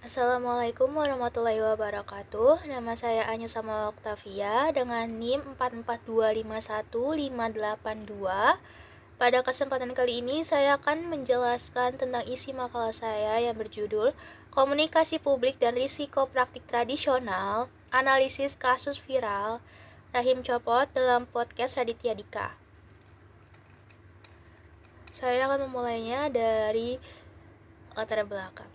Assalamualaikum warahmatullahi wabarakatuh. Nama saya Anya Sama Oktavia dengan NIM 44251582. Pada kesempatan kali ini saya akan menjelaskan tentang isi makalah saya yang berjudul Komunikasi Publik dan Risiko Praktik Tradisional, Analisis Kasus Viral, Rahim Copot dalam podcast Raditya Dika. Saya akan memulainya dari latar belakang.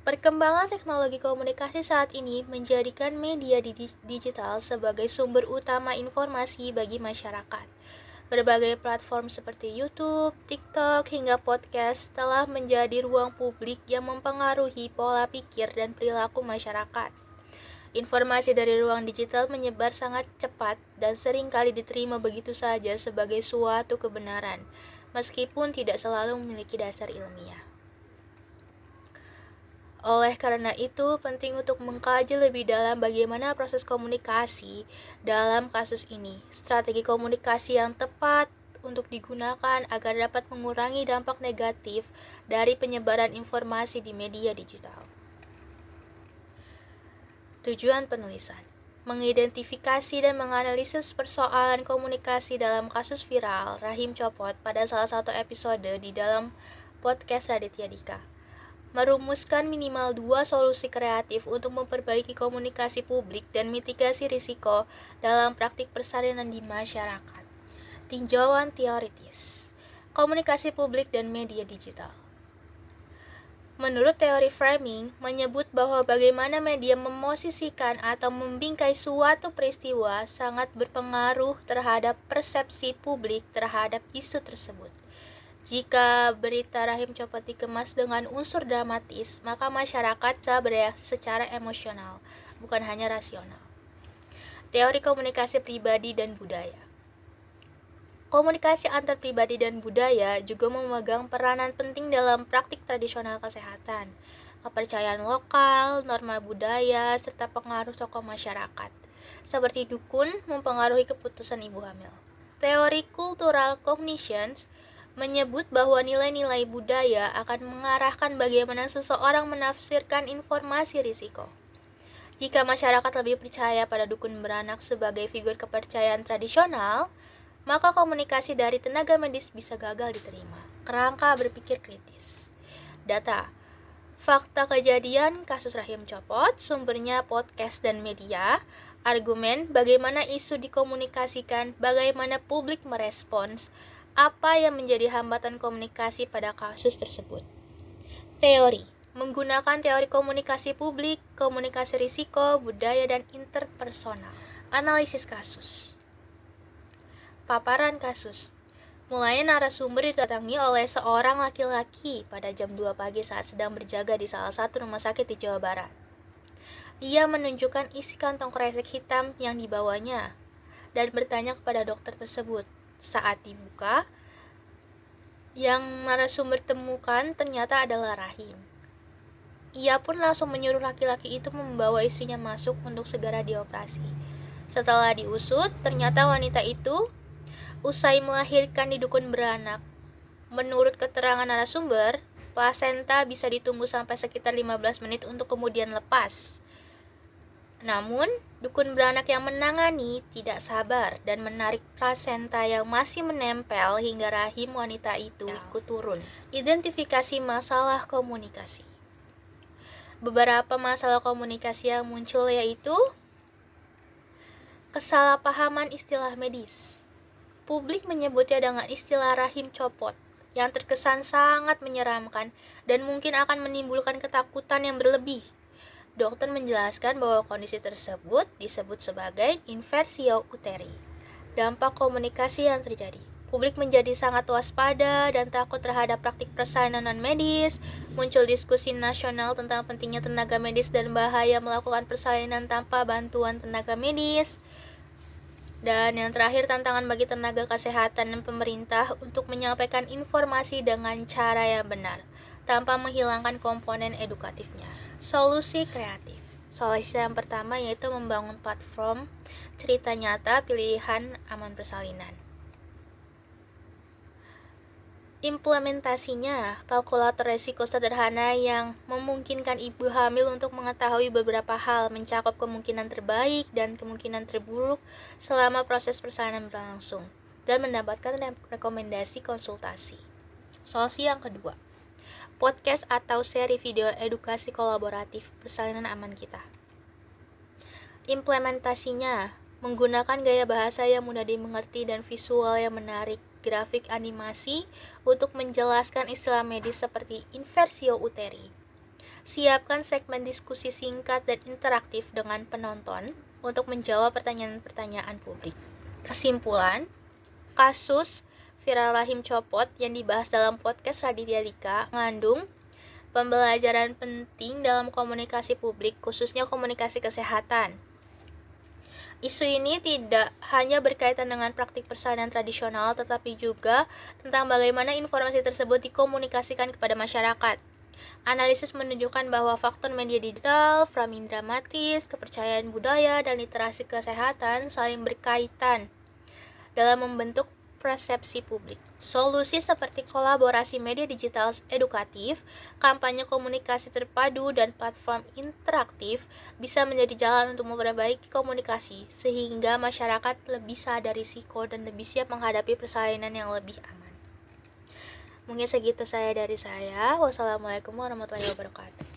Perkembangan teknologi komunikasi saat ini menjadikan media digital sebagai sumber utama informasi bagi masyarakat. Berbagai platform seperti YouTube, TikTok, hingga podcast telah menjadi ruang publik yang mempengaruhi pola pikir dan perilaku masyarakat. Informasi dari ruang digital menyebar sangat cepat dan sering kali diterima begitu saja sebagai suatu kebenaran, meskipun tidak selalu memiliki dasar ilmiah. Oleh karena itu, penting untuk mengkaji lebih dalam bagaimana proses komunikasi dalam kasus ini. Strategi komunikasi yang tepat untuk digunakan agar dapat mengurangi dampak negatif dari penyebaran informasi di media digital. Tujuan penulisan: mengidentifikasi dan menganalisis persoalan komunikasi dalam kasus viral Rahim Copot pada salah satu episode di dalam podcast Raditya Dika. Merumuskan minimal 2 solusi kreatif untuk memperbaiki komunikasi publik dan mitigasi risiko dalam praktik persalinan di masyarakat. Tinjauan teoritis komunikasi publik dan media digital. Menurut teori framing, menyebut bahwa bagaimana media memosisikan atau membingkai suatu peristiwa sangat berpengaruh terhadap persepsi publik terhadap isu tersebut. Jika berita Rahim Copot dikemas dengan unsur dramatis, maka masyarakat bisa bereaksi secara emosional, bukan hanya rasional. Teori komunikasi pribadi dan budaya. Komunikasi antar pribadi dan budaya juga memegang peranan penting dalam praktik tradisional kesehatan, kepercayaan lokal, norma budaya, serta pengaruh tokoh masyarakat, seperti dukun mempengaruhi keputusan ibu hamil. Teori cultural cognitions menyebut bahwa nilai-nilai budaya akan mengarahkan bagaimana seseorang menafsirkan informasi risiko. Jika masyarakat lebih percaya pada dukun beranak sebagai figur kepercayaan tradisional, maka komunikasi dari tenaga medis bisa gagal diterima. Kerangka berpikir kritis. Data: fakta kejadian kasus Rahim Copot, sumbernya podcast dan media. Argumen: bagaimana isu dikomunikasikan, bagaimana publik merespons, apa yang menjadi hambatan komunikasi pada kasus tersebut. Teori: menggunakan teori komunikasi publik, komunikasi risiko, budaya, dan interpersonal. Analisis kasus. Paparan kasus. Mulanya narasumber didatangi oleh seorang laki-laki pada jam 2 pagi saat sedang berjaga di salah satu rumah sakit di Jawa Barat. Ia menunjukkan isi kantong kresek hitam yang dibawanya dan bertanya kepada dokter tersebut. Saat dibuka, yang narasumber temukan ternyata adalah rahim. Ia pun langsung menyuruh laki-laki itu membawa istrinya masuk untuk segera dioperasi. Setelah diusut, ternyata wanita itu usai melahirkan di dukun beranak. Menurut keterangan narasumber, plasenta bisa ditunggu sampai sekitar 15 menit untuk kemudian lepas. Namun, dukun beranak yang menangani tidak sabar dan menarik plasenta yang masih menempel hingga rahim wanita itu ikut turun. Identifikasi masalah komunikasi. Beberapa masalah komunikasi yang muncul yaitu kesalahpahaman istilah medis. Publik menyebutnya dengan istilah rahim copot yang terkesan sangat menyeramkan dan mungkin akan menimbulkan ketakutan yang berlebih. Dokter menjelaskan bahwa kondisi tersebut disebut sebagai inversio uteri. Dampak komunikasi yang terjadi. Publik menjadi sangat waspada dan takut terhadap praktik persalinan medis. Muncul diskusi nasional tentang pentingnya tenaga medis dan bahaya melakukan persalinan tanpa bantuan tenaga medis. Dan yang terakhir, tantangan bagi tenaga kesehatan dan pemerintah untuk menyampaikan informasi dengan cara yang benar, tanpa menghilangkan komponen edukatifnya. Solusi kreatif. Solusi yang pertama yaitu membangun platform cerita nyata pilihan aman persalinan. Implementasinya, kalkulator resiko sederhana yang memungkinkan ibu hamil untuk mengetahui beberapa hal, mencakup kemungkinan terbaik dan kemungkinan terburuk selama proses persalinan berlangsung, dan mendapatkan rekomendasi konsultasi. Solusi yang kedua, podcast atau seri video edukasi kolaboratif persalinan aman kita. Implementasinya, menggunakan gaya bahasa yang mudah dimengerti dan visual yang menarik, grafik animasi untuk menjelaskan istilah medis seperti inversio uteri. Siapkan segmen diskusi singkat dan interaktif dengan penonton untuk menjawab pertanyaan-pertanyaan publik. Kesimpulan, kasus viral rahim copot yang dibahas dalam podcast Raditya Dika mengandung pembelajaran penting dalam komunikasi publik, khususnya komunikasi kesehatan. Isu ini tidak hanya berkaitan dengan praktik persalinan tradisional, tetapi juga tentang bagaimana informasi tersebut dikomunikasikan kepada masyarakat. Analisis menunjukkan bahwa faktor media digital, framing dramatis, kepercayaan budaya, dan literasi kesehatan saling berkaitan dalam membentuk persepsi publik. Solusi seperti kolaborasi media digital edukatif, kampanye komunikasi terpadu, dan platform interaktif bisa menjadi jalan untuk memperbaiki komunikasi sehingga masyarakat lebih sadar risiko dan lebih siap menghadapi persalinan yang lebih aman. Mungkin segitu dari saya. Wassalamualaikum warahmatullahi wabarakatuh.